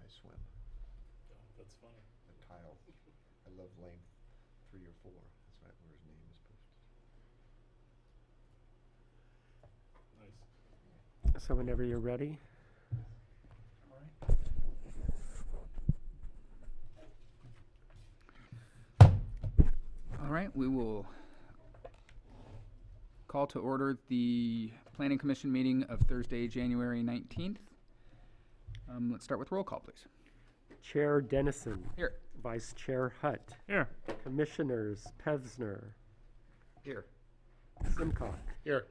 I swim. Oh, that's funny. The tile. I love length 3 or 4. That's right where his name is posted. Nice. So whenever you're ready. All right, we will call to order the Planning Commission meeting of Thursday, January 19th. Let's start with roll call, please. Chair Dennison. Here. Vice Chair Hutt. Here. Commissioners Pevsner. Here. Simcock. Here.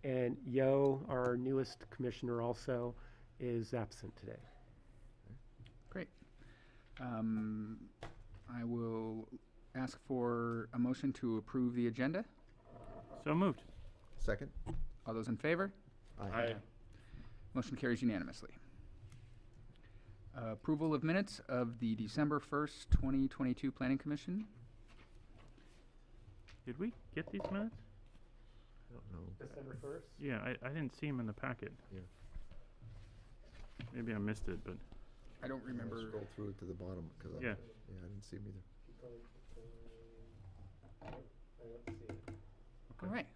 And Yo, our newest commissioner also, is absent today. Great. I will ask for a motion to approve the agenda. So moved. Second? All those in favor? Aye. Motion carries unanimously. Approval of minutes of the December 1st, 2022 Planning Commission. Did we get these minutes? I don't know. December 1st? Yeah, I didn't see them in the packet. Yeah. Maybe I missed it, but I don't remember. Scroll through it to the bottom because Yeah. I didn't see them either. All right.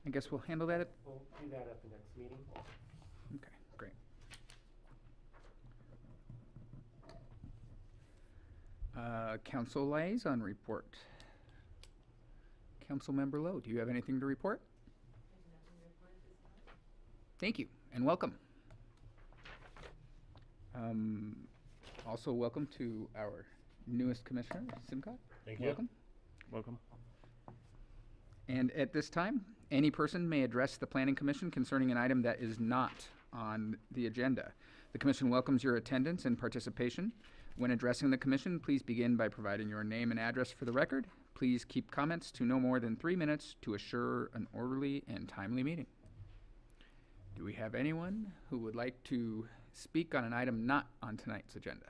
I guess we'll handle that at. We'll do that at the next meeting. Okay, great. Council liaison report. Councilmember Lowe, do you have anything to report? Thank you, and welcome. Also, welcome to our newest commissioner, Simcock. Thank you. Welcome. welcome. And at this time, any person may address the Planning Commission concerning an item that is not on the agenda. The Commission welcomes your attendance and participation. When addressing the Commission, please begin by providing your name and address for the record. Please keep comments to no more than 3 minutes to assure an orderly and timely meeting. Do we have anyone who would like to speak on an item not on tonight's agenda?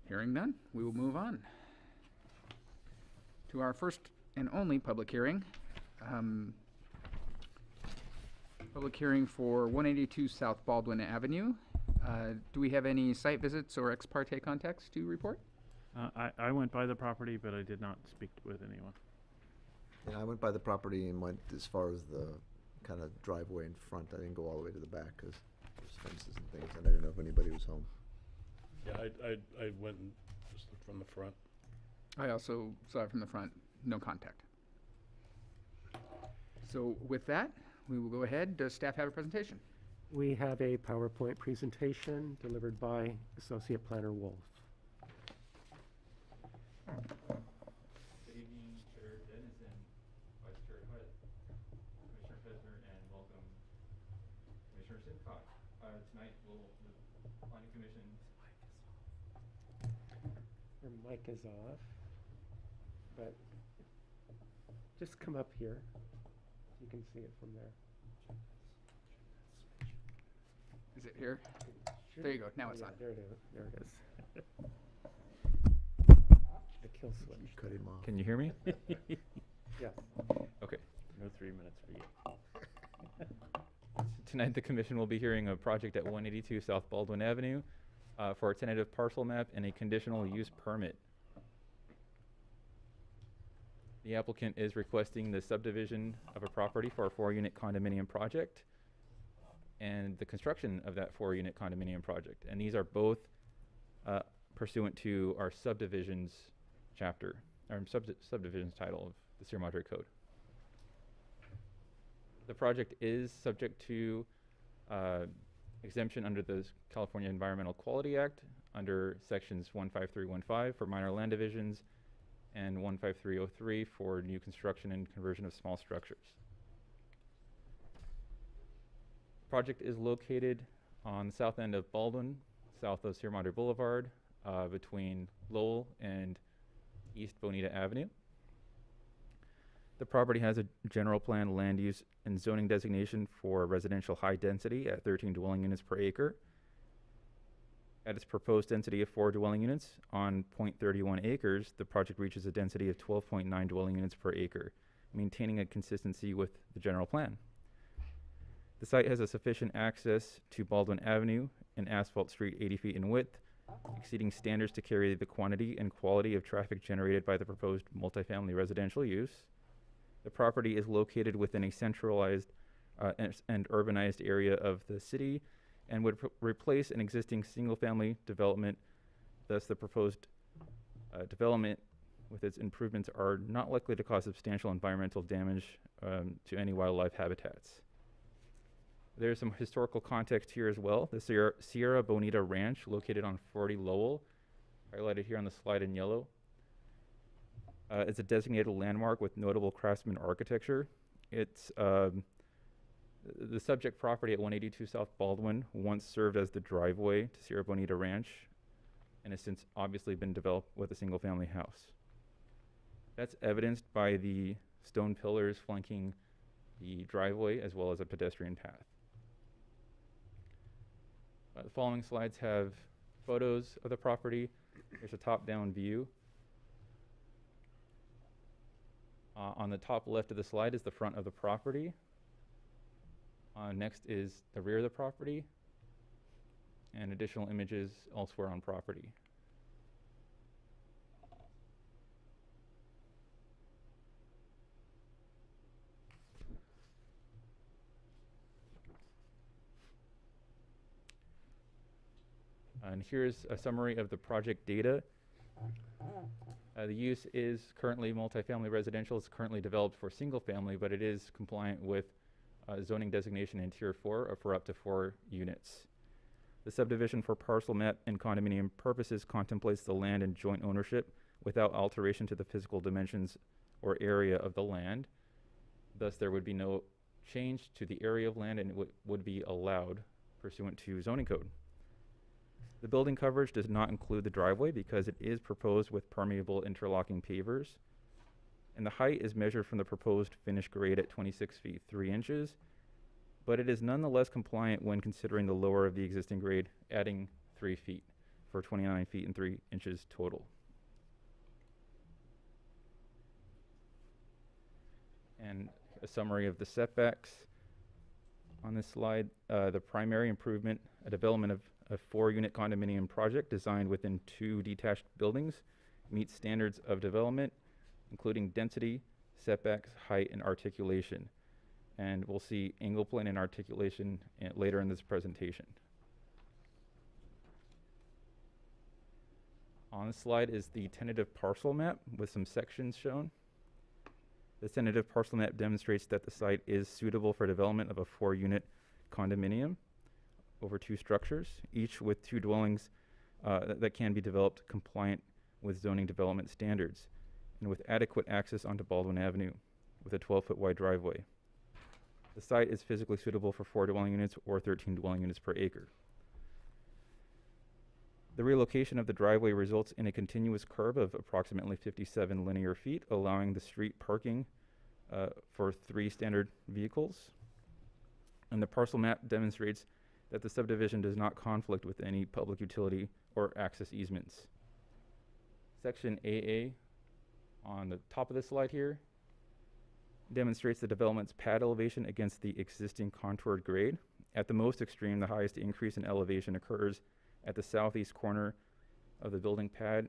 Hearing none, we will move on to our first and only public hearing. Public hearing for 182 South Baldwin Avenue. Do we have any site visits or ex parte contacts to report? I went by the property, but I did not speak with anyone. Yeah, I went by the property and went as far as the kind of driveway in front. I didn't go all the way to the back because there's fences and things, and I didn't know if anybody was home. Yeah, I went and just looked from the front. I also saw it from the front, no contact. So with that, we will go ahead. Does staff have a presentation? We have a PowerPoint presentation delivered by Associate Planner Wolf. Good evening, Chair Dennison, Vice Chair Hutt, Commissioner Pevsner, and welcome Commissioner Simcock. Tonight, the Planning Commission. Her mic is off, but just come up here. You can see it from there. Is it here? There you go. Now it's on. There it is. There it is. The kill switch. Cut him off. Can you hear me? Yes. Okay. No 3 minutes for you. Tonight, the Commission will be hearing a project at 182 South Baldwin Avenue for a tentative parcel map and a conditional use permit. The applicant is requesting the subdivision of a property for a 4-unit condominium project and the construction of that 4-unit condominium project. And these are both pursuant to our subdivisions chapter, our subdivisions title of the Sierra Madre Code. The project is subject to exemption under the California Environmental Quality Act under sections 15315 for minor land divisions and 15303 for new construction and conversion of small structures. Project is located on the south end of Baldwin, south of Sierra Madre Boulevard, between Lowell and East Bonita Avenue. The property has a general plan land use and zoning designation for residential high density at 13 dwelling units per acre. At its proposed density of 4 dwelling units on 0.31 acres, the project reaches a density of 12.9 dwelling units per acre, maintaining a consistency with the general plan. The site has a sufficient access to Baldwin Avenue, an asphalt street 80 feet in width, exceeding standards to carry the quantity and quality of traffic generated by the proposed multifamily residential use. The property is located within a centralized and urbanized area of the city and would replace an existing single-family development. Thus, the proposed development with its improvements are not likely to cause substantial environmental damage to any wildlife habitats. There's some historical context here as well. The Sierra Bonita Ranch, located on 40 Lowell, highlighted here on the slide in yellow, is a designated landmark with notable craftsman architecture. It's the subject property at 182 South Baldwin once served as the driveway to Sierra Bonita Ranch and has since obviously been developed with a single-family house. That's evidenced by the stone pillars flanking the driveway as well as a pedestrian path. The following slides have photos of the property. Here's a top-down view. On the top left of the slide is the front of the property. Next is the rear of the property, and additional images elsewhere on property. And here's a summary of the project data. The use is currently multifamily residential. It's currently developed for single family, but it is compliant with zoning designation in Tier 4 for up to 4 units. The subdivision for parcel map and condominium purposes contemplates the land in joint ownership without alteration to the physical dimensions or area of the land. Thus, there would be no change to the area of land, and it would be allowed pursuant to zoning code. The building coverage does not include the driveway because it is proposed with permeable interlocking pavers. And the height is measured from the proposed finished grade at 26 feet 3 inches, but it is nonetheless compliant when considering the lower of the existing grade, adding 3 feet for 29 feet and 3 inches total. And a summary of the setbacks on this slide. The primary improvement, a development of a 4-unit condominium project designed within 2 detached buildings, meets standards of development, including density, setbacks, height, and articulation. And we'll see angle plane and articulation later in this presentation. On the slide is the tentative parcel map with some sections shown. The tentative parcel map demonstrates that the site is suitable for development of a 4-unit condominium over 2 structures, each with 2 dwellings that can be developed compliant with zoning development standards and with adequate access onto Baldwin Avenue with a 12-foot wide driveway. The site is physically suitable for 4 dwelling units or 13 dwelling units per acre. The relocation of the driveway results in a continuous curve of approximately 57 linear feet, allowing the street parking for 3 standard vehicles. And the parcel map demonstrates that the subdivision does not conflict with any public utility or access easements. Section AA on the top of the slide here demonstrates the development's pad elevation against the existing contoured grade. At the most extreme, the highest increase in elevation occurs at the southeast corner of the building pad,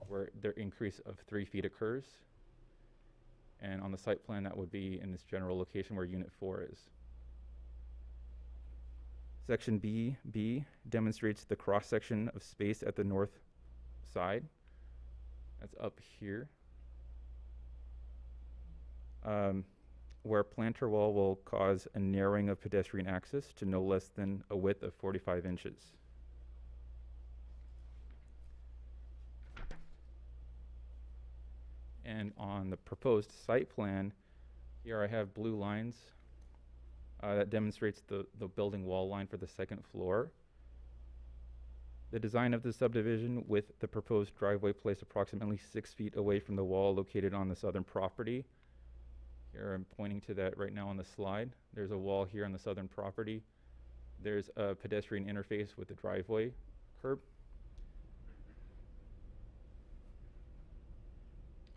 where their increase of 3 feet occurs. And on the site plan, that would be in this general location where Unit 4 is. Section B demonstrates the cross-section of space at the north side. That's up here, where planter wall will cause a narrowing of pedestrian access to no less than a width of 45 inches. And on the proposed site plan, here I have blue lines that demonstrates the building wall line for the 2nd floor. The design of the subdivision with the proposed driveway placed approximately 6 feet away from the wall located on the southern property. Here I'm pointing to that right now on the slide. There's a wall here on the southern property. There's a pedestrian interface with the driveway curb.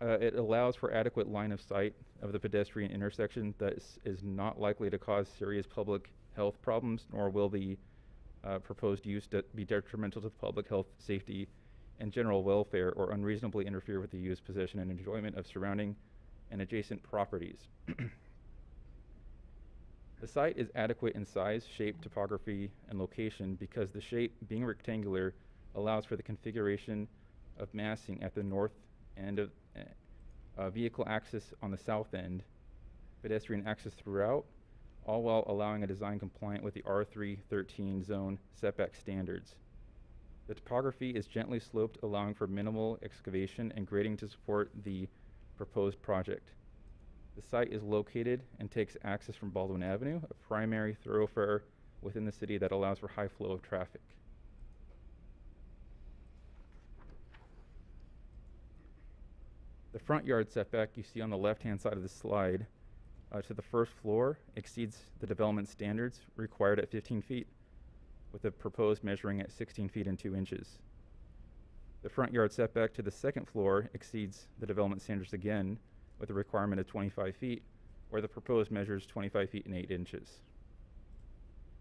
It allows for adequate line of sight of the pedestrian intersection that is not likely to cause serious public health problems, nor will the proposed use be detrimental to public health, safety, and general welfare, or unreasonably interfere with the use, possession, and enjoyment of surrounding and adjacent properties. The site is adequate in size, shape, topography, and location because the shape, being rectangular, allows for the configuration of massing at the north end of vehicle access on the south end, pedestrian access throughout, all while allowing a design compliant with the R313 zone setback standards. The topography is gently sloped, allowing for minimal excavation and grading to support the proposed project. The site is located and takes access from Baldwin Avenue, a primary thoroughfare within the city that allows for high flow of traffic. The front yard setback you see on the left-hand side of the slide to the first floor exceeds the development standards required at 15 feet, with the proposed measuring at 16 feet and 2 inches. The front yard setback to the second floor exceeds the development standards again, with a requirement of 25 feet, where the proposed measures 25 feet and 8 inches.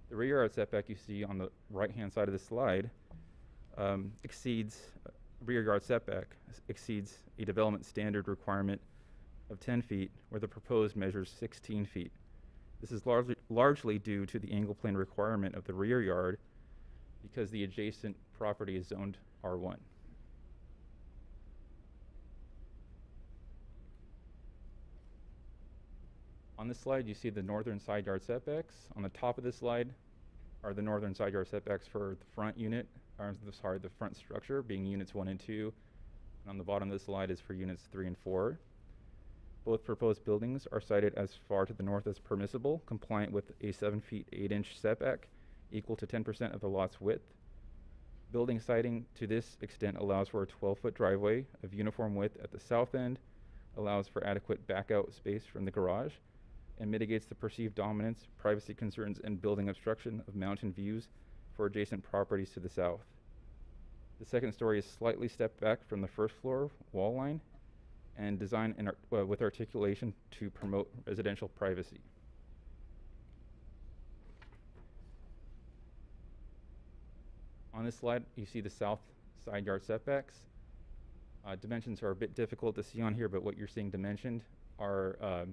The rear yard setback you see on the right-hand side of the slide rear yard setback exceeds a development standard requirement of 10 feet, where the proposed measures 16 feet. This is largely due to the angle plane requirement of the rear yard because the adjacent property is zoned R1. On this slide, you see the northern side yard setbacks. On the top of this slide are the northern side yard setbacks for the front unit, the front structure being units 1 and 2. And on the bottom of the slide is for units 3 and 4. Both proposed buildings are sited as far to the north as permissible, compliant with a 7 feet 8 inch setback equal to 10% of the lot's width. Building siting to this extent allows for a 12-foot driveway of uniform width at the south end, allows for adequate backout space from the garage, and mitigates the perceived dominance, privacy concerns, and building obstruction of mountain views for adjacent properties to the south. The second story is slightly stepped back from the first floor wall line and designed with articulation to promote residential privacy. On this slide, you see the south side yard setbacks. Dimensions are a bit difficult to see on here, but what you're seeing dimensioned are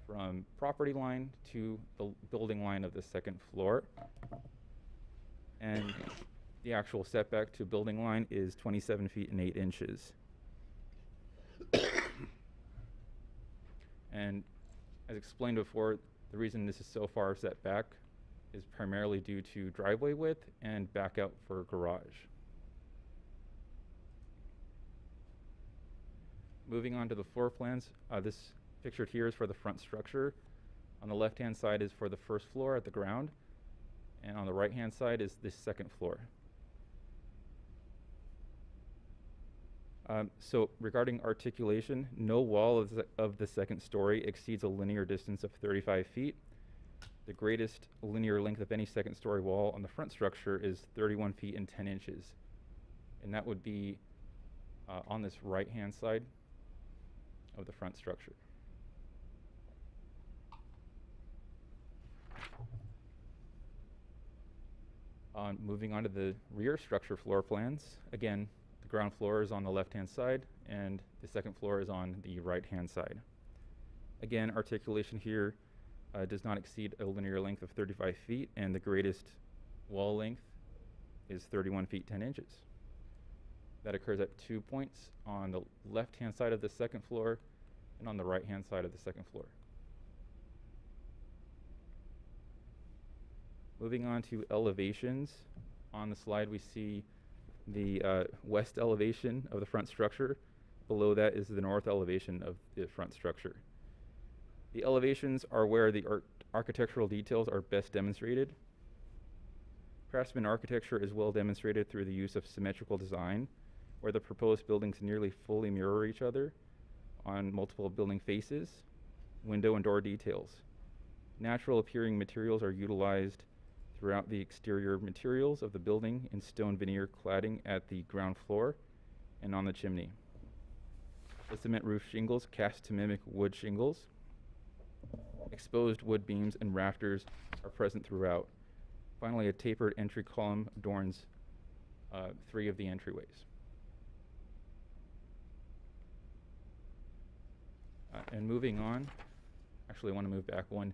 from property line to the building line of the second floor. And the actual setback to building line is 27 feet and 8 inches. And as explained before, the reason this is so far set back is primarily due to driveway width and back out for garage. Moving on to the floor plans, this pictured here is for the front structure. On the left-hand side is for the first floor at the ground, and on the right-hand side is the second floor. So regarding articulation, no wall of the second story exceeds a linear distance of 35 feet. The greatest linear length of any second story wall on the front structure is 31 feet and 10 inches. And that would be on this right-hand side of the front structure. Moving on to the rear structure floor plans, again, the ground floor is on the left-hand side and the second floor is on the right-hand side. Again, articulation here does not exceed a linear length of 35 feet, and the greatest wall length is 31 feet 10 inches. That occurs at 2 points on the left-hand side of the second floor and on the right-hand side of the second floor. Moving on to elevations. On the slide we see the west elevation of the front structure. Below that is the north elevation of the front structure. The elevations are where the architectural details are best demonstrated. Craftsman architecture is well demonstrated through the use of symmetrical design, where the proposed buildings nearly fully mirror each other on multiple building faces, window and door details. Natural appearing materials are utilized throughout the exterior materials of the building in stone veneer cladding at the ground floor and on the chimney. The cement roof shingles cast to mimic wood shingles. Exposed wood beams and rafters are present throughout. Finally, a tapered entry column adorns 3 of the entryways. And moving on, actually I want to move back one.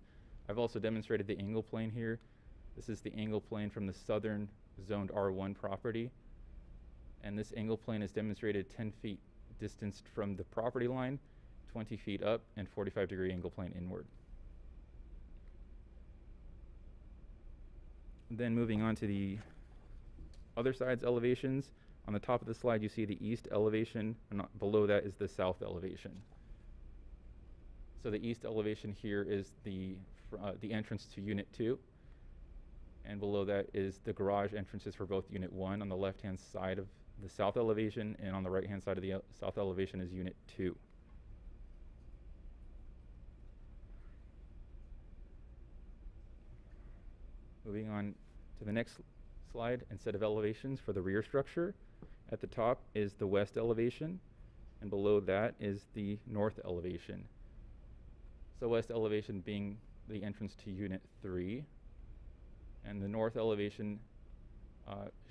I've also demonstrated the angle plane here. This is the angle plane from the southern zoned R1 property. And this angle plane is demonstrated 10 feet distanced from the property line, 20 feet up, and 45-degree angle plane inward. Then moving on to the other side's elevations. On the top of the slide, you see the east elevation, and below that is the south elevation. So the east elevation here is the entrance to Unit 2, and below that is the garage entrances for both Unit 1 on the left-hand side of the south elevation, and on the right-hand side of the south elevation is Unit 2. Moving on to the next slide and set of elevations for the rear structure. At the top is the west elevation, and below that is the north elevation. So west elevation being the entrance to Unit 3, and the north elevation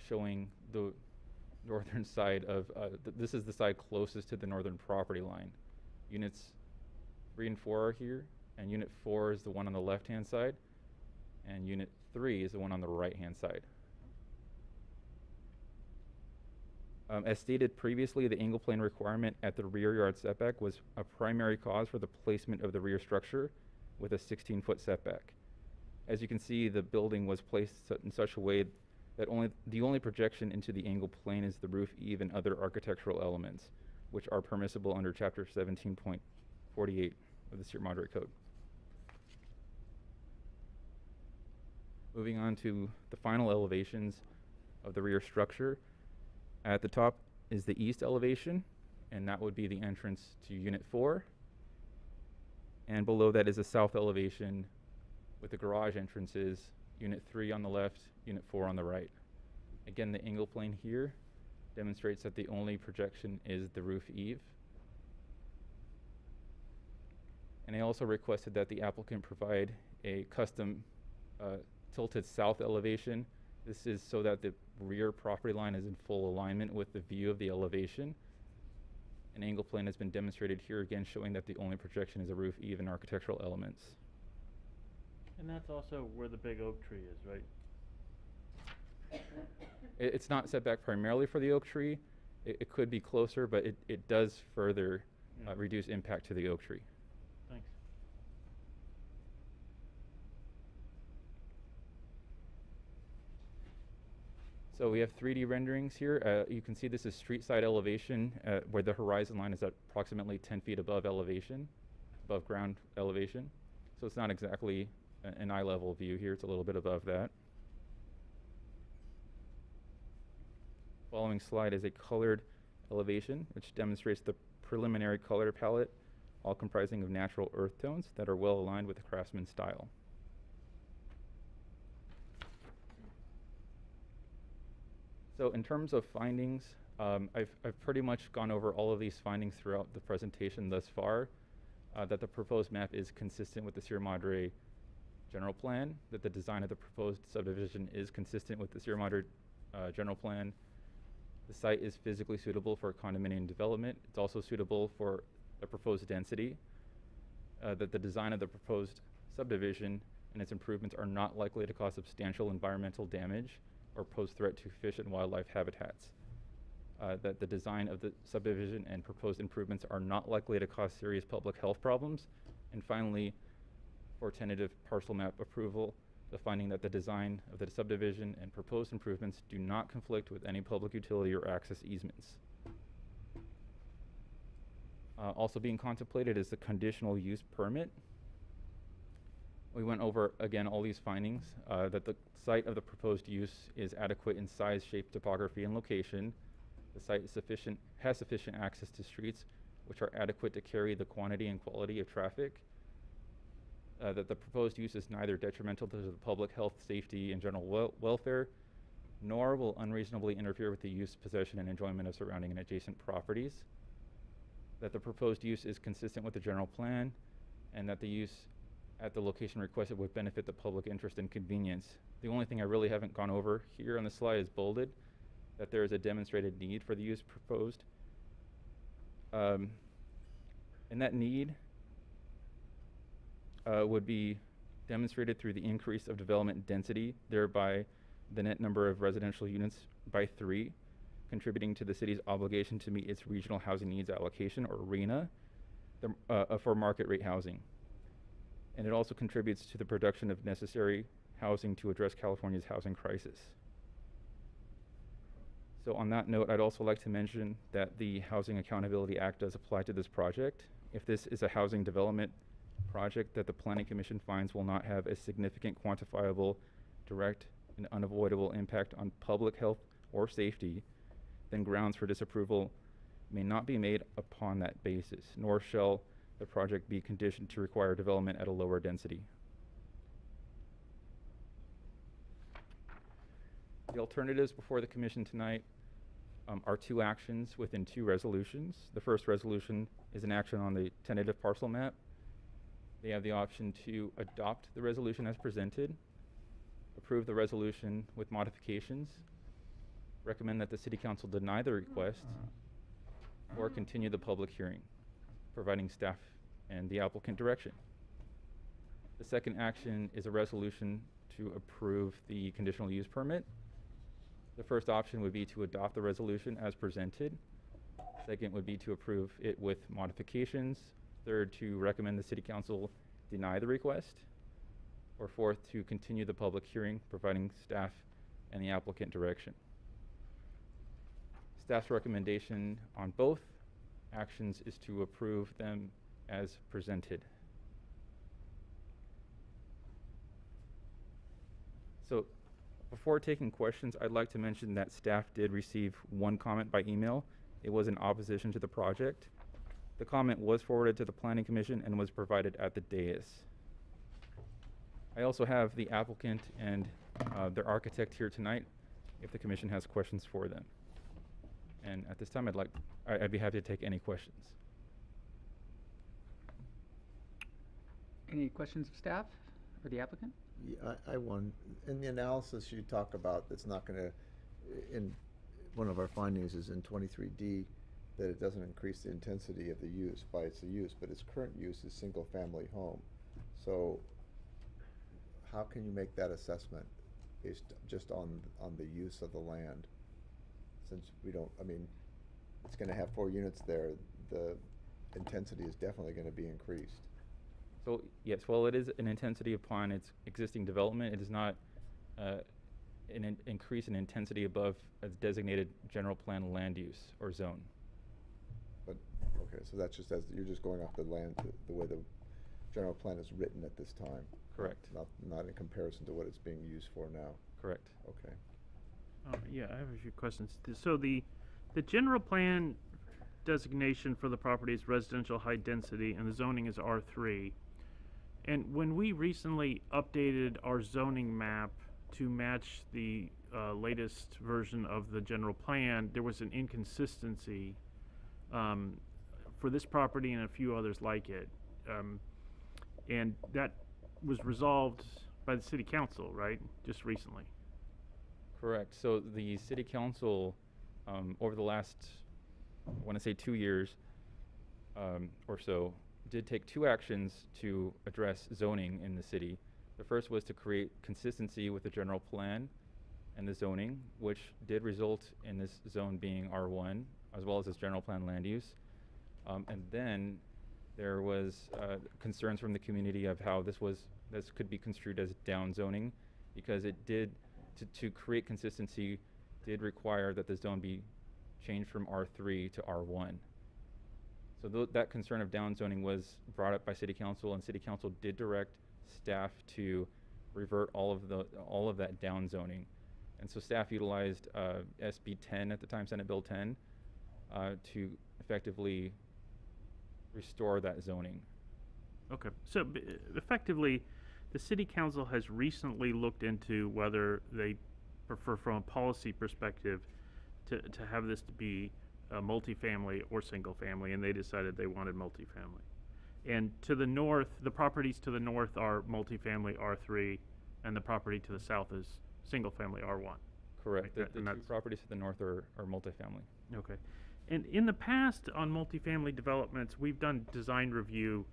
showing the northern side of, this is the side closest to the northern property line. Units 3 and 4 are here, and Unit 4 is the one on the left-hand side, and Unit 3 is the one on the right-hand side. As stated previously, the angle plane requirement at the rear yard setback was a primary cause for the placement of the rear structure with a 16-foot setback. As you can see, the building was placed in such a way that the only projection into the angle plane is the roof eave and other architectural elements, which are permissible under Chapter 17.48 of the Sierra Madre Code. Moving on to the final elevations of the rear structure. At the top is the east elevation, and that would be the entrance to Unit 4. And below that is the south elevation with the garage entrances, Unit 3 on the left, Unit 4 on the right. Again, the angle plane here demonstrates that the only projection is the roof eave. And I also requested that the applicant provide a custom tilted south elevation. This is so that the rear property line is in full alignment with the view of the elevation. An angle plane has been demonstrated here again, showing that the only projection is a roof eave and architectural elements. And that's also where the big oak tree is, right? It's not set back primarily for the oak tree. It could be closer, but it does further reduce impact to the oak tree. Thanks. So we have 3D renderings here. You can see this is street side elevation where the horizon line is at approximately 10 feet above ground elevation. So it's not exactly an eye level view here. It's a little bit above that. Following slide is a colored elevation, which demonstrates the preliminary color palette, all comprising of natural earth tones that are well aligned with the craftsman style. So in terms of findings, I've pretty much gone over all of these findings throughout the presentation thus far, that the proposed map is consistent with the Sierra Madre general plan, that the design of the proposed subdivision is consistent with the Sierra Madre general plan. The site is physically suitable for condominium development. It's also suitable for the proposed density, that the design of the proposed subdivision and its improvements are not likely to cause substantial environmental damage or pose threat to fish and wildlife habitats, that the design of the subdivision and proposed improvements are not likely to cause serious public health problems, and finally, for tentative parcel map approval, the finding that the design of the subdivision and proposed improvements do not conflict with any public utility or access easements. Also being contemplated is the conditional use permit. We went over, again, all these findings, that the site of the proposed use is adequate in size, shape, topography, and location. The site is has sufficient access to streets, which are adequate to carry the quantity and quality of traffic. That the proposed use is neither detrimental to the public health, safety, and general welfare, nor will unreasonably interfere with the use, possession, and enjoyment of surrounding and adjacent properties. that the proposed use is consistent with the general plan, and that the use at the location requested would benefit the public interest and convenience. The only thing I really haven't gone over here on the slide is bolded, that there is a demonstrated need for the use proposed. And that need would be demonstrated through the increase of development density, thereby the net number of residential units by 3, contributing to the city's obligation to meet its regional housing needs allocation, or RHNA, for market rate housing. And it also contributes to the production of necessary housing to address California's housing crisis. So on that note, I'd also like to mention that the Housing Accountability Act does apply to this project. If this is a housing development project that the Planning Commission finds will not have a significant quantifiable, direct, and unavoidable impact on public health or safety, then grounds for disapproval may not be made upon that basis, nor shall the project be conditioned to require development at a lower density. The alternatives before the Commission tonight are 2 actions within 2 resolutions. The first resolution is an action on the tentative parcel map. They have the option to adopt the resolution as presented, approve the resolution with modifications, recommend that the City Council deny the request, or continue the public hearing, providing staff and the applicant direction. The second action is a resolution to approve the conditional use permit. The first option would be to adopt the resolution as presented. Second would be to approve it with modifications. Third, to recommend the City Council deny the request. Or fourth, to continue the public hearing, providing staff and the applicant direction. Staff's recommendation on both actions is to approve them as presented. So before taking questions, I'd like to mention that staff did receive 1 comment by email. It was in opposition to the project. The comment was forwarded to the Planning Commission and was provided at the dais. I also have the applicant and their architect here tonight if the Commission has questions for them. And at this time, I'd be happy to take any questions. Any questions of staff or the applicant? Yeah, I won. In the analysis you talk about, it's not gonna, in, one of our findings is in 23D, that it doesn't increase the intensity of the use by its use, but its current use is single-family home. So how can you make that assessment based just on the use of the land? Since we don't, I mean, it's gonna have 4 units there, the intensity is definitely gonna be increased. So yes, while it is an intensity upon its existing development, it is not an increase in intensity above a designated general plan land use or zone. But, okay, so that's just as, you're just going off the land, the way the general plan is written at this time? Correct. Not in comparison to what it's being used for now? Correct. Okay. Yeah, I have a few questions. So the general plan designation for the property is residential high density, and the zoning is R3. And when we recently updated our zoning map to match the latest version of the general plan, there was an inconsistency for this property and a few others like it. And that was resolved by the City Council, right? Just recently. Correct. So the City Council, over the last, I want to say 2 years or so, did take 2 actions to address zoning in the city. The first was to create consistency with the general plan and the zoning, which did result in this zone being R1, as well as its general plan land use. And then there was concerns from the community of how this could be construed as down zoning, because it did, to create consistency, did require that the zone be changed from R3 to R1. So that concern of down zoning was brought up by City Council, and City Council did direct staff to revert all of that down zoning. And so staff utilized SB 10 at the time, Senate Bill 10, to effectively restore that zoning. Okay, so effectively, the City Council has recently looked into whether they prefer, from a policy perspective, to have this to be multifamily or single family, and they decided they wanted multifamily. And to the north, the properties to the north are multifamily R3, and the property to the south is single family R1. Correct. The And two that's- properties to the north are multifamily. Okay. And in the past on multifamily developments, we've done design review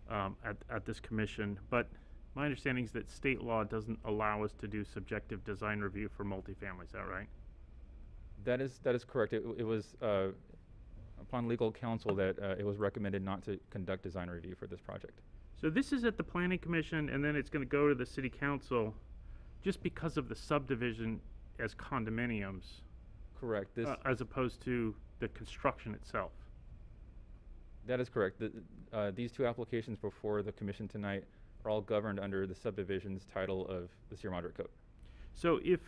at this commission, but my understanding is that state law doesn't allow us to do subjective design review for multifamily. Is that right? That is correct. It was upon legal counsel that it was recommended not to conduct design review for this project. So this is at the planning commission, and then it's going to go to the city council just because of the subdivision as condominiums, Correct. This as opposed to the construction itself. That is correct. These two applications before the commission tonight are all governed under the subdivisions title of the Sierra Madre Code. So if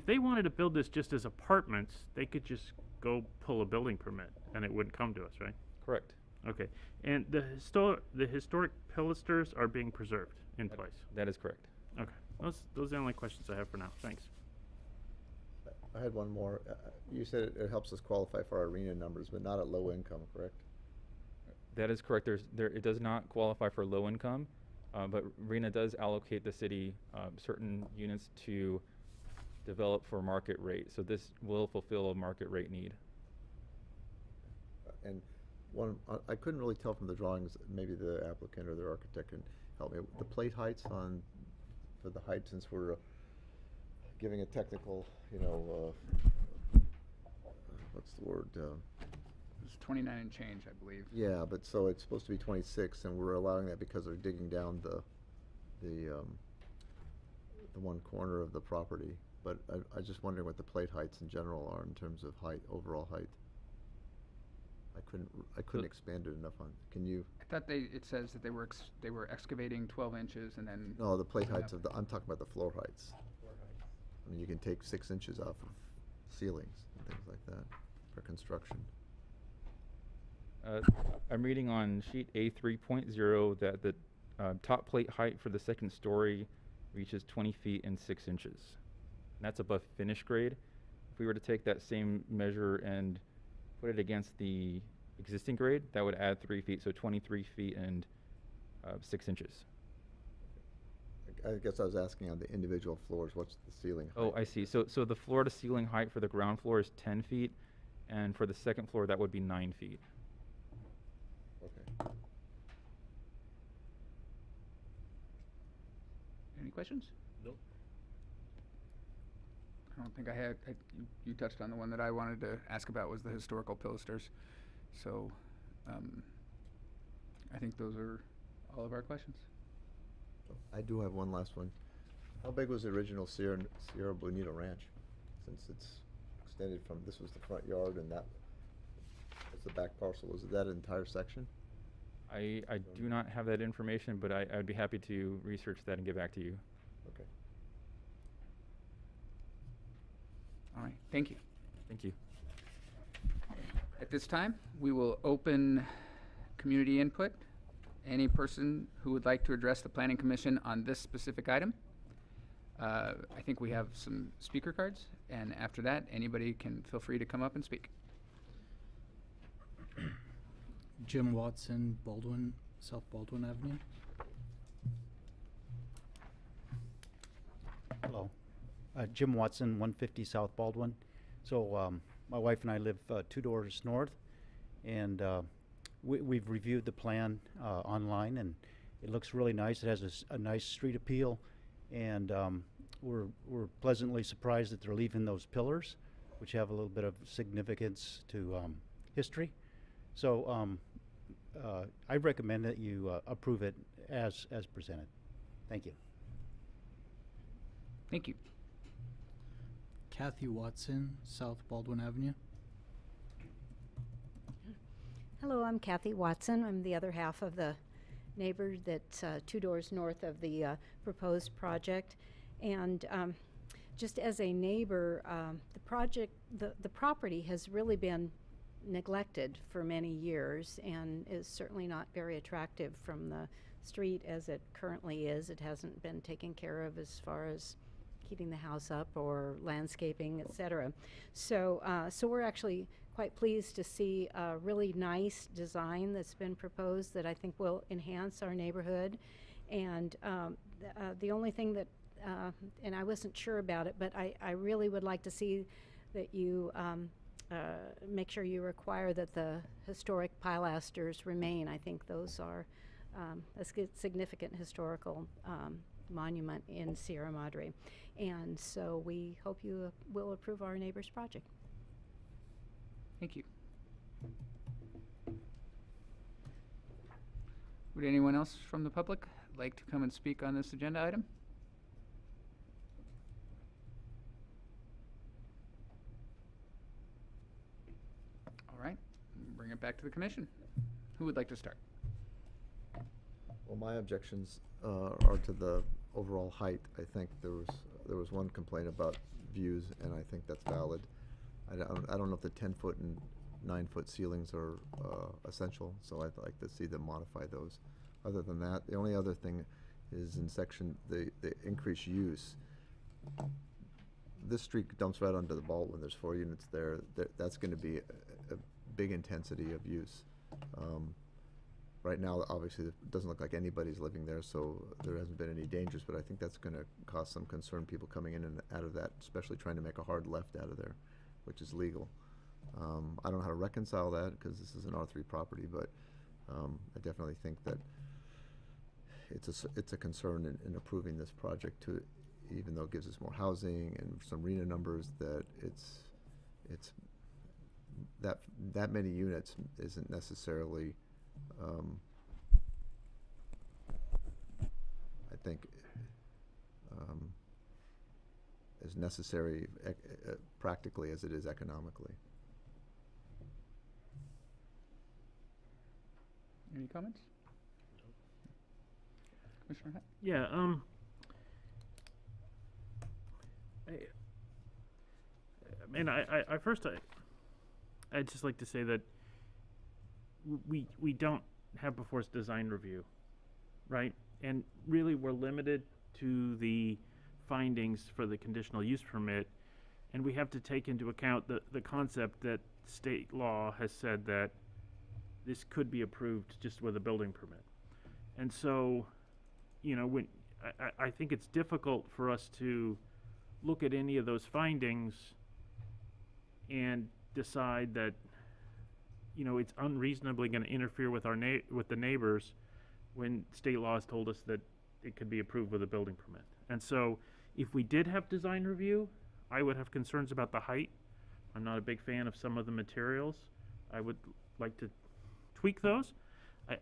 they wanted to build this just as apartments, they could just go pull a building permit, and it wouldn't come to us, right? Correct. Okay. And the historic pilasters are being preserved in place. That is correct. Okay. Those are the only questions I have for now. Thanks. I had one more. You said it helps us qualify for our arena numbers, but not at low income, correct? That is correct. It does not qualify for low income, but RENA does allocate the city certain units to develop for market rate. So this will fulfill a market rate need. And one, I couldn't really tell from the drawings, maybe the applicant or their architect can help me. The plate heights for the height, since we're giving a technical, what's the word? It's 29 and change, I believe. Yeah, but so it's supposed to be 26, and we're allowing that because they're digging down the one corner of the property. But I was just wondering what the plate heights in general are in terms of height, overall height. I couldn't expand it enough on. Can you? I thought it says that they were excavating 12 inches and then. No, the plate going heights up. I'm talking about the floor heights. I mean, you can take 6 inches off of ceilings and things like that for construction. I'm reading on sheet A3.0 that the top plate height for the second story reaches 20 feet and 6 inches. And that's above finish grade. If we were to take that same measure and put it against the existing grade, that would add 3 feet, so 23 feet and 6 inches. I guess I was asking on the individual floors, what's the ceiling height? Oh, I see. So the floor to ceiling height for the ground floor is 10 feet, and for the second floor, that would be 9 feet. Okay. Any questions? Nope. I don't think I had. You touched on the one that I wanted to ask about was the historical pilasters. So I think those are all of our questions. I do have one last one. How big was the original Sierra Bonita Ranch? Since it's extended from, this was the front yard and that was the back parcel. Was it that entire section? I do not have that information, but I'd be happy to research that and get back to you. Okay. All right. Thank you. Thank you. At this time, we will open community input. Any person who would like to address the Planning Commission on this specific item. I think we have some speaker cards, and after that, anybody can feel free to come up and speak. Jim Watson, Baldwin, South Baldwin Avenue. Hello. Jim Watson, 150 South Baldwin. So my wife and I live 2 doors north, and we've reviewed the plan online, and it looks really nice. It has a nice street appeal, and we're pleasantly surprised that they're leaving those pillars, which have a little bit of significance to history. So I recommend that you approve it as presented. Thank you. Thank you. Kathy Watson, South Baldwin Avenue. Hello, I'm Kathy Watson. I'm the other half of the neighbor that's 2 doors north of the proposed project. And just as a neighbor, the property has really been neglected for many years and is certainly not very attractive from the street as it currently is. It hasn't been taken care of as far as heating the house up or landscaping, et cetera. So, so we're actually quite pleased to see a really nice design that's been proposed that I think will enhance our neighborhood. And the only thing that, and I wasn't sure about it, but I really would like to see that you make sure you require that the historic pilasters remain. I think those are a significant historical monument in Sierra Madre. And so we hope you will approve our neighbor's project. Thank you. Would anyone else from the public like to come and speak on this agenda item? All right, bring it back to the commission. Who would like to start? Well, my objections are to the overall height. I think there was one complaint about views, and I think that's valid. I don't know if the 10-foot and 9-foot ceilings are essential, so I'd like to see them modify those. Other than that, the only other thing is in section, the increased use. This street dumps right onto the Baldwin. There's 4 units there. That's going to be a big intensity of use. Right now, obviously, it doesn't look like anybody's living there, so there hasn't been any dangers, but I think that's going to cause some concern, people coming in and out of that, especially trying to make a hard left out of there, which is legal. I don't know how to reconcile that because this is an R3 property, but I definitely think that it's a concern in approving this project, to, even though it gives us more housing and some RENA numbers, that it's that many units isn't necessarily, I think, as necessary practically as it is economically. Any comments? Commissioner Hatt? Yeah, I'd just like to say that we don't have before us design review, right? And really, we're limited to the findings for the conditional use permit, and we have to take into account the concept that state law has said that this could be approved just with a building permit. And so, you know, when I think it's difficult for us to look at any of those findings and decide that, you know, it's unreasonably going to interfere with our with the neighbors when state law has told us that it could be approved with a building permit. And so, if we did have design review, I would have concerns about the height. I'm not a big fan of some of the materials. I would like to tweak those.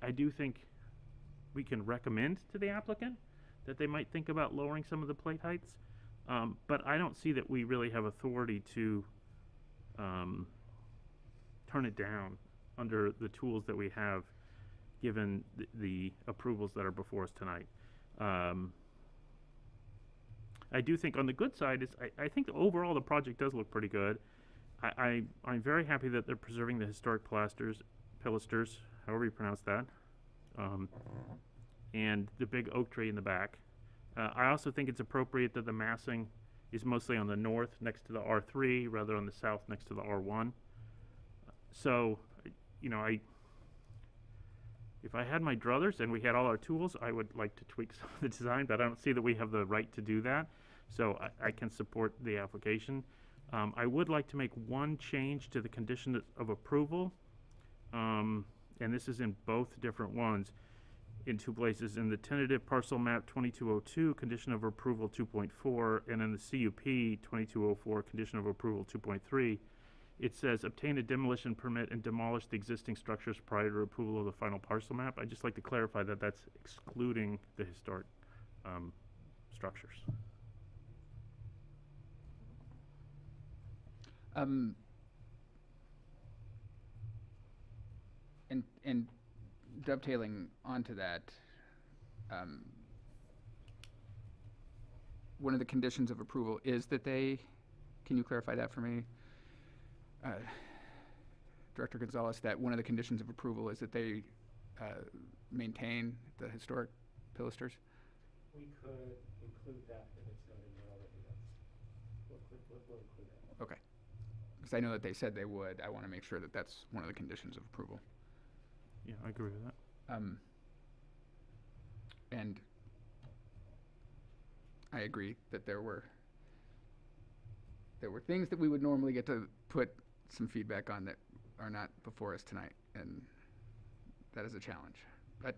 I do think we can recommend to the applicant that they might think about lowering some of the plate heights, but I don't see that we really have authority to turn it down under the tools that we have, given the approvals that are before us tonight. I do think on the good side is I think overall the project does look pretty good. I'm very happy that they're preserving the historic pilasters, however you pronounce that, and the big oak tree in the back. I also think it's appropriate that the massing is mostly on the north next to the R3 rather on the south next to the R1. So, you know, if I had my druthers and we had all our tools, I would like to tweak some of the design, but I don't see that we have the right to do that. So I can support the application. I would like to make one change to the condition of approval, and this is in both different ones, in 2 places. In the tentative parcel map 2202, condition of approval 2.4, and in the CUP 2204, condition of approval 2.3, it says obtain a demolition permit and demolish the existing structures prior to approval of the final parcel map. I'd just like to clarify that that's excluding the historic structures. And dovetailing onto that, one of the conditions of approval is that they, can you clarify that for me, Director Gonzalez, that one of the conditions of approval is that they maintain the historic pilasters? We could include that if it's not in there already, We'll include that. Okay. Because I know that they said they would. I want to make sure that that's one of the conditions of approval. Yeah, I agree with that. And I agree that there were things that we would normally get to put some feedback on that are not before us tonight, and that is a challenge. But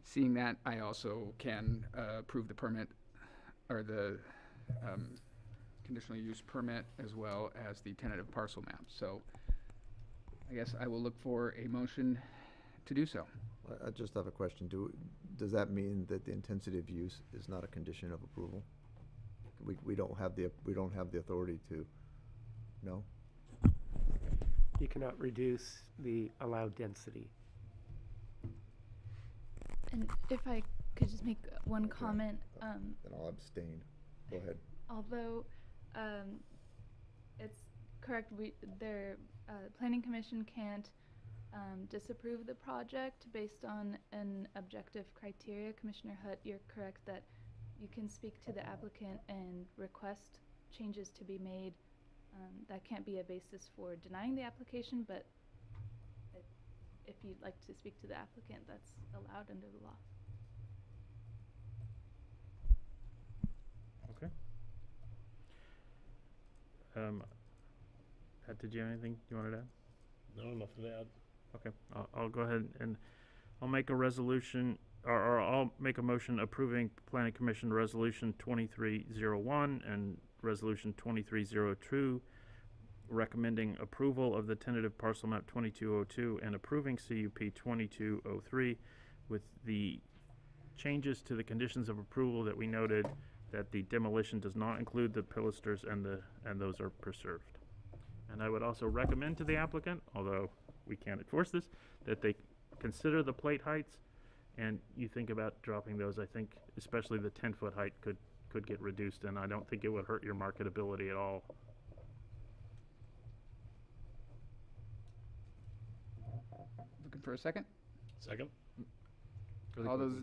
seeing that, I also can approve the permit or the conditional use permit as well as the tentative parcel map. So I guess I will look for a motion to do so. I just have a question. Does that mean that the intensity of use is not a condition of approval? We don't have the authority to, no? You cannot reduce the allowed density. And if I could just make one Okay. comment, Then I'll abstain. Go ahead. although it's correct, planning commission can't disapprove the project based on an objective criteria. Commissioner Hutt, you're correct that you can speak to the applicant and request changes to be made. That can't be a basis for denying the application, but if you'd like to speak to the applicant, that's allowed under the law. Okay. Pat, did you have anything you wanted to add? No, nothing to add. Okay, I'll go ahead and I'll make a resolution, or I'll make a motion approving Planning Commission Resolution 2301 and Resolution 2302, recommending approval of the tentative parcel map 2202 and approving CUP 2203 with the changes to the conditions of approval that we noted, that the demolition does not include the pilasters and those are preserved. And I would also recommend to the applicant, although we can't enforce this, that they consider the plate heights, and you think about dropping those. I think especially the 10-foot height could get reduced, and I don't think it would hurt your marketability at all. Looking for a second? Second? Really All quickly, those,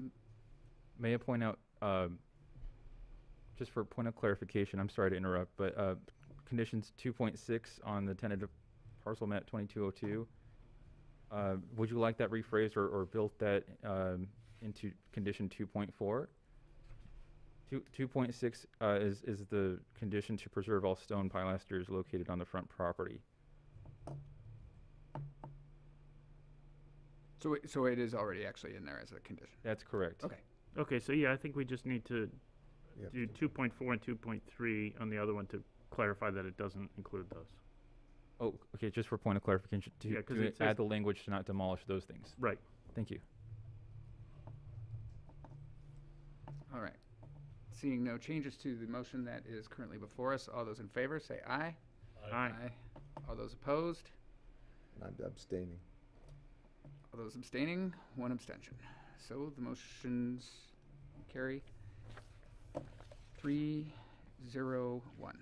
May I point out, just for a point of clarification, I'm sorry to interrupt, but conditions 2.6 on the tentative parcel map 2202, would you like that rephrased or built that into condition 2.4? 2.6 is the condition to preserve all stone pilasters located on the front property. so it is already actually in there as a condition. That's correct. Okay. Okay, so yeah, I think we just need to Yep. do 2.4 and 2.3 on the other one to clarify that it doesn't include those. Oh, okay, just for point of clarification, Yeah, 'cause to it says- add the language to not demolish those things. Right. Thank you. All right. Seeing no changes to the motion that is currently before us, all those in favor say aye. Aye. All those opposed? And I'm abstaining. All those abstaining? One abstention. So the motions carry 3-0-1.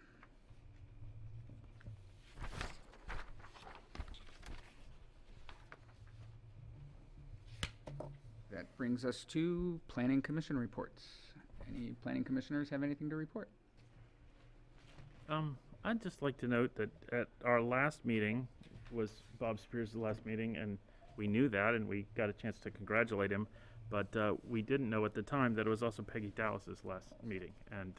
That brings us to Planning Commission reports. Any Planning Commissioners have anything to report? I'd just like to note that at our last meeting was Bob Spears' last meeting, and we knew that, and we got a chance to congratulate him, but we didn't know at the time that it was also Peggy Dallas's last meeting. And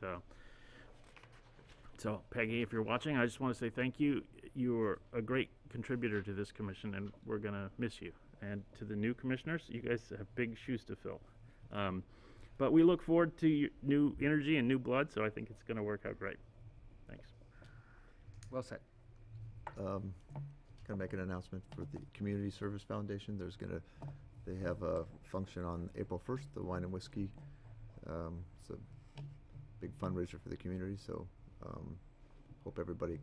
so, Peggy, if you're watching, I just want to say thank you. You were a great contributor to this commission, and we're going to miss you. And to the new commissioners, you guys have big shoes to fill. But we look forward to new energy and new blood, so I think it's going to work out great. Thanks. Well said. Gonna make an announcement for the Community Service Foundation. They have a function on April 1st, the Wine and Whiskey. It's a big fundraiser for the community, so hope everybody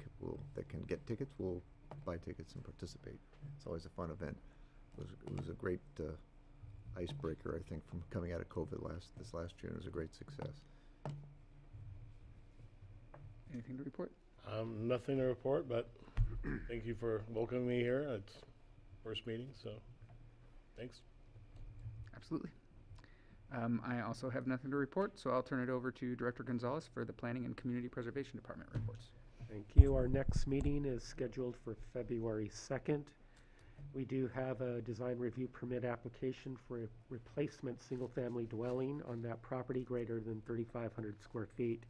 that can get tickets will buy tickets and participate. It's always a fun event. It was a great icebreaker, I think, from coming out of COVID this last year. It was a great success. Anything to report? Nothing to report, but thank you for welcoming me here. It's first meeting, so thanks. Absolutely. I also have nothing to report, so I'll turn it over to Director Gonzalez for the Planning and Community Preservation Department reports. Thank you. Our next meeting is scheduled for February 2nd. We do have a design review permit application for a replacement single-family dwelling on that property greater than 3,500 square feet.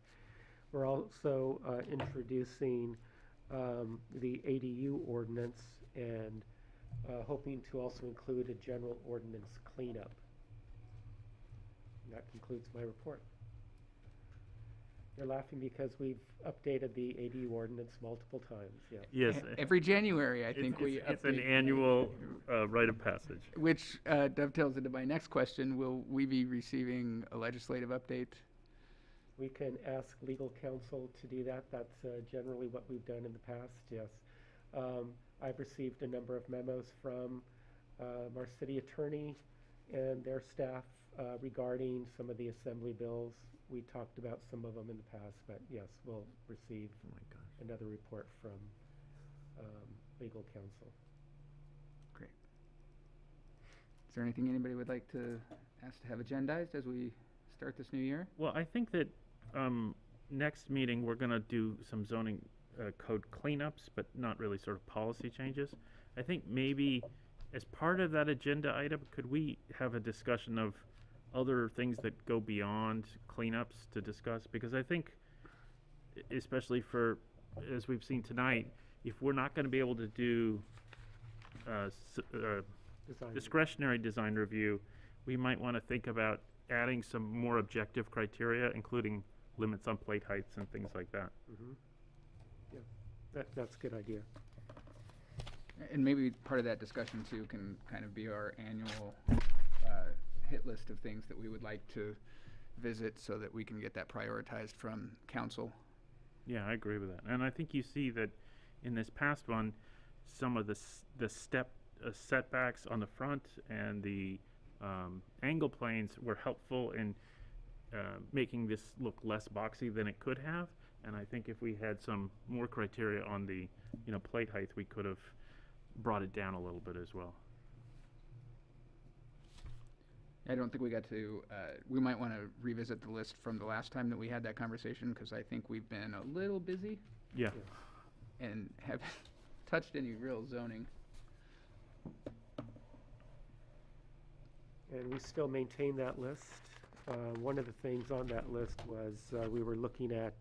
We're also introducing the ADU ordinance and hoping to also include a general ordinance cleanup. And that concludes my report. You're laughing because we've updated the ADU ordinance multiple times, yeah. Yes. Every January, I think we It's an update, annual rite of passage. which dovetails into my next question. Will we be receiving a legislative update? We can ask legal counsel to do that. That's generally what we've done in the past, yes. I've received a number of memos from our city attorney and their staff regarding some of the assembly bills. We talked about some of them in the past, but yes, we'll receive another report from legal counsel. Great. Is there anything anybody would like to ask to have agendized as we start this new year? Well, I think that next meeting, we're going to do some zoning code cleanups, but not really sort of policy changes. I think maybe as part of that agenda item, could we have a discussion of other things that go beyond cleanups to discuss? Because I think, especially for, as we've seen tonight, if we're not going to be able to do discretionary design review, we might want to think about adding some more objective criteria, including limits on plate heights and things like that. Mm-hmm. Yeah, that's a good idea. And maybe part of that discussion too can kind of be our annual hit list of things that we would like to visit so that we can get that prioritized from council. Yeah, I agree with that. And I think you see that in this past one, some of the setbacks on the front and the angle planes were helpful in making this look less boxy than it could have. And I think if we had some more criteria on the plate height, we could have brought it down a little bit as well. I don't think we got to, we might want to revisit the list from the last time that we had that conversation, because I think we've been a little busy Yeah. and haven't touched any real zoning. And we still maintain that list. One of the things on that list was we were looking at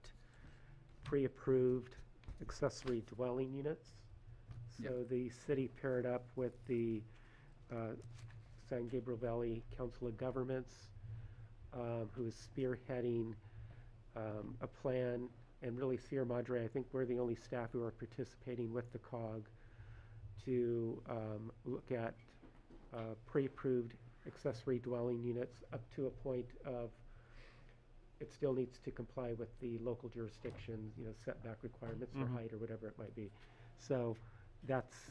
pre-approved accessory dwelling units. So Yep. the city paired up with the San Gabriel Valley Council of Governments, who is spearheading a plan, and really Sierra Madre, I think we're the only staff who are participating with the COG to look at pre-approved accessory dwelling units up to a point of it still needs to comply with the local jurisdiction, setback requirements or height or whatever it might be. So that's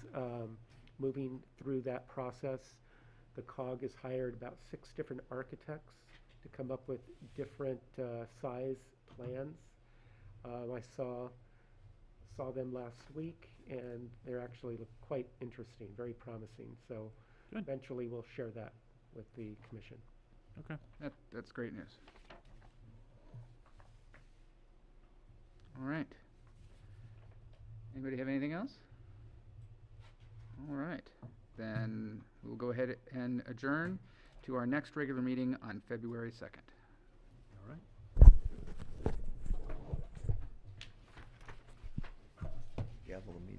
moving through that process. The COG has hired about 6 different architects to come up with different size plans. I saw them last week, and they actually look quite interesting, very promising. So Good. eventually we'll share that with the commission. Okay. That's great news. All right. Anybody have anything else? All right. Then we'll go ahead and adjourn to our next regular meeting on February 2nd. All right. Gavel the meeting.